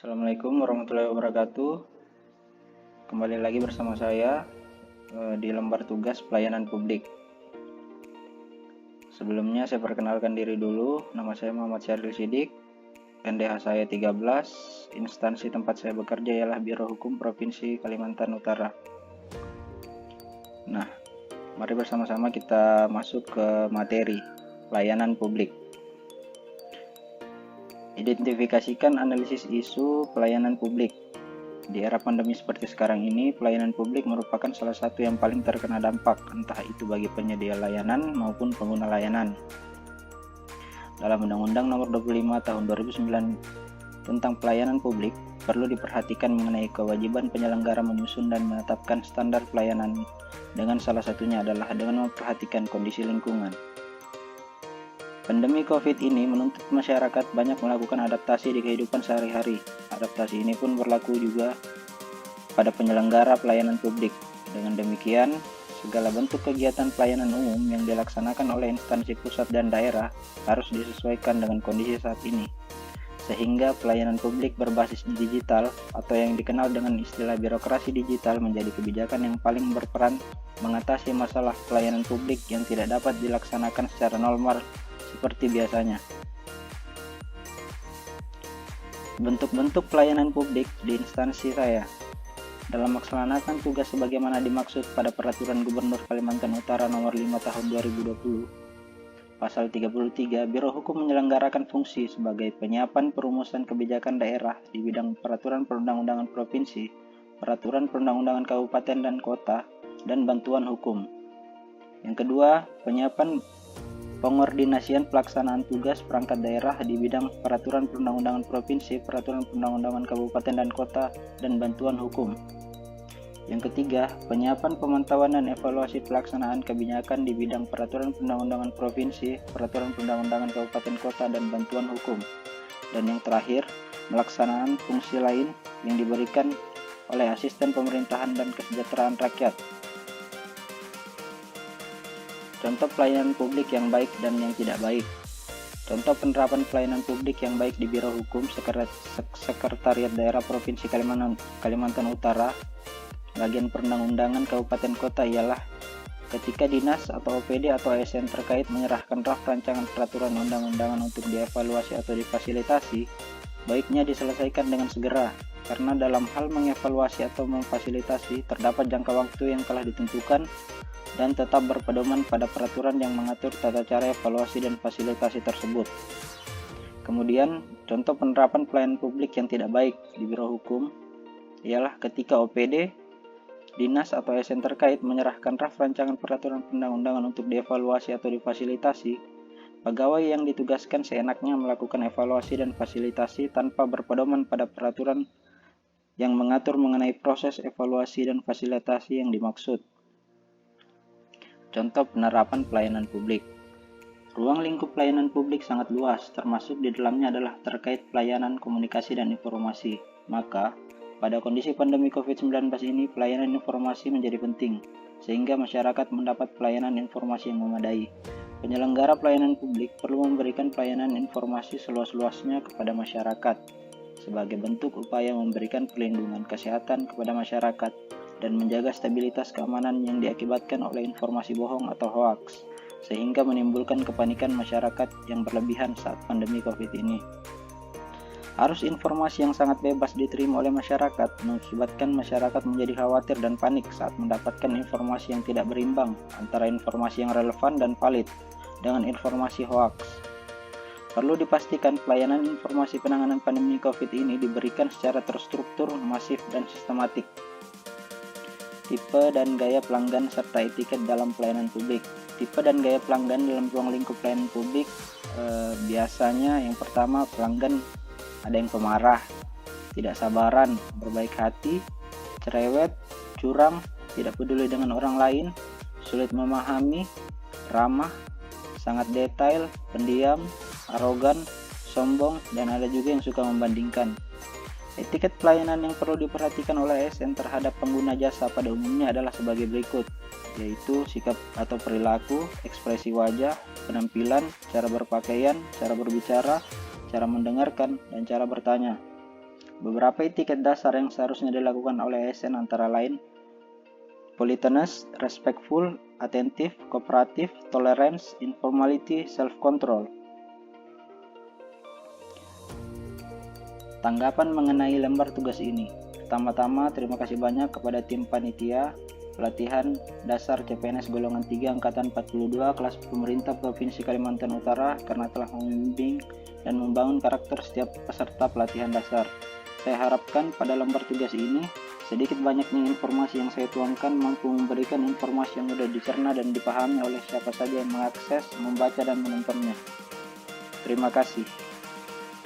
Assalamualaikum warahmatullahi wabarakatuh. Kembali lagi bersama saya di lembar tugas pelayanan publik. Sebelumnya saya perkenalkan diri dulu. Nama saya Muhammad Syahril Sidik, NDH saya 13. Instansi tempat saya bekerja ialah Biro Hukum Provinsi Kalimantan Utara. Nah, mari bersama-sama kita masuk ke materi pelayanan publik. Identifikasikan analisis isu pelayanan publik. Di era pandemi seperti sekarang ini, pelayanan publik merupakan salah satu yang paling terkena dampak, entah itu bagi penyedia layanan maupun pengguna layanan. Dalam Undang-Undang Nomor 25 Tahun 2009 tentang pelayanan publik, perlu diperhatikan mengenai kewajiban penyelenggara menyusun dan menetapkan standar pelayanan, dengan salah satunya adalah dengan memperhatikan kondisi lingkungan. Pandemi COVID ini menuntut masyarakat banyak melakukan adaptasi di kehidupan sehari-hari. Adaptasi ini pun berlaku juga pada penyelenggara pelayanan publik. Dengan demikian, segala bentuk kegiatan pelayanan umum yang dilaksanakan oleh instansi pusat dan daerah harus disesuaikan dengan kondisi saat ini. Sehingga pelayanan publik berbasis digital atau yang dikenal dengan istilah birokrasi digital menjadi kebijakan yang paling berperan mengatasi masalah pelayanan publik yang tidak dapat dilaksanakan secara normal seperti biasanya. Bentuk-bentuk pelayanan publik di instansi saya. Dalam melaksanakan tugas sebagaimana dimaksud pada Peraturan Gubernur Kalimantan Utara Nomor 5 Tahun 2020, Pasal 33, Biro Hukum menyelenggarakan fungsi sebagai penyiapan perumusan kebijakan daerah di bidang peraturan perundang-undangan provinsi, peraturan perundang-undangan kabupaten dan kota, dan bantuan hukum. Yang kedua, penyiapan pengordinasian pelaksanaan tugas perangkat daerah di bidang peraturan perundang-undangan provinsi, peraturan perundang-undangan kabupaten dan kota, dan bantuan hukum. Yang ketiga, penyiapan pemantauan dan evaluasi pelaksanaan kebijakan di bidang peraturan perundang-undangan provinsi, peraturan perundang-undangan kabupaten kota, dan bantuan hukum. Dan yang terakhir, melaksanaan fungsi lain yang diberikan oleh asisten pemerintahan dan kesejahteraan rakyat. Contoh pelayanan publik yang baik dan yang tidak baik. Contoh penerapan pelayanan publik yang baik di Biro Hukum Sekretariat Daerah Provinsi Kalimantan Utara, bagian perundang-undangan kabupaten kota ialah ketika dinas atau OPD atau ASN terkait menyerahkan draft rancangan peraturan undang-undangan untuk dievaluasi atau difasilitasi, baiknya diselesaikan dengan segera, karena dalam hal mengevaluasi atau memfasilitasi terdapat jangka waktu yang telah ditentukan dan tetap berpedoman pada peraturan yang mengatur tata cara evaluasi dan fasilitasi tersebut. Kemudian, contoh penerapan pelayanan publik yang tidak baik di Biro Hukum ialah ketika OPD, dinas atau ASN terkait menyerahkan draft rancangan peraturan perundang-undangan untuk dievaluasi atau difasilitasi, pegawai yang ditugaskan seenaknya melakukan evaluasi dan fasilitasi tanpa berpedoman pada peraturan yang mengatur mengenai proses evaluasi dan fasilitasi yang dimaksud. Contoh penerapan pelayanan publik. Ruang lingkup pelayanan publik sangat luas, termasuk di dalamnya adalah terkait pelayanan komunikasi dan informasi. Maka, pada kondisi pandemi COVID-19 ini, pelayanan informasi menjadi penting, sehingga masyarakat mendapat pelayanan informasi yang memadai. Penyelenggara pelayanan publik perlu memberikan pelayanan informasi seluas-luasnya kepada masyarakat, sebagai bentuk upaya memberikan perlindungan kesehatan kepada masyarakat, dan menjaga stabilitas keamanan yang diakibatkan oleh informasi bohong atau hoaks, sehingga menimbulkan kepanikan masyarakat yang berlebihan saat pandemi COVID ini. Arus informasi yang sangat bebas diterima oleh masyarakat mengakibatkan masyarakat menjadi khawatir dan panik saat mendapatkan informasi yang tidak berimbang antara informasi yang relevan dan valid dengan informasi hoaks. Perlu dipastikan pelayanan informasi penanganan pandemi COVID ini diberikan secara terstruktur, masif, dan sistematik. Tipe dan gaya pelanggan serta etiket dalam pelayanan publik. Tipe dan gaya pelanggan dalam ruang lingkup pelayanan publik biasanya yang pertama, pelanggan ada yang pemarah, tidak sabaran, berbaik hati, cerewet, curang, tidak peduli dengan orang lain, sulit memahami, ramah, sangat detail, pendiam, arogan, sombong, dan ada juga yang suka membandingkan. Etiket pelayanan yang perlu diperhatikan oleh ASN terhadap pengguna jasa pada umumnya adalah sebagai berikut, yaitu sikap atau perilaku, ekspresi wajah, penampilan, cara berpakaian, cara berbicara, cara mendengarkan, dan cara bertanya. Beberapa etiket dasar yang seharusnya dilakukan oleh ASN antara lain politeness, respectful, attentive, cooperative, tolerance, informality, self-control. Tanggapan mengenai lembar tugas ini. Pertama-tama, terima kasih banyak kepada tim panitia pelatihan dasar CPNS golongan 3 angkatan 42 kelas pemerintah Provinsi Kalimantan Utara karena telah membimbing dan membangun karakter setiap peserta pelatihan dasar. Saya harapkan pada lembar tugas ini sedikit banyaknya informasi yang saya tuangkan mampu memberikan informasi yang mudah dicerna dan dipahami oleh siapa saja yang mengakses, membaca dan menontonnya. Terima kasih.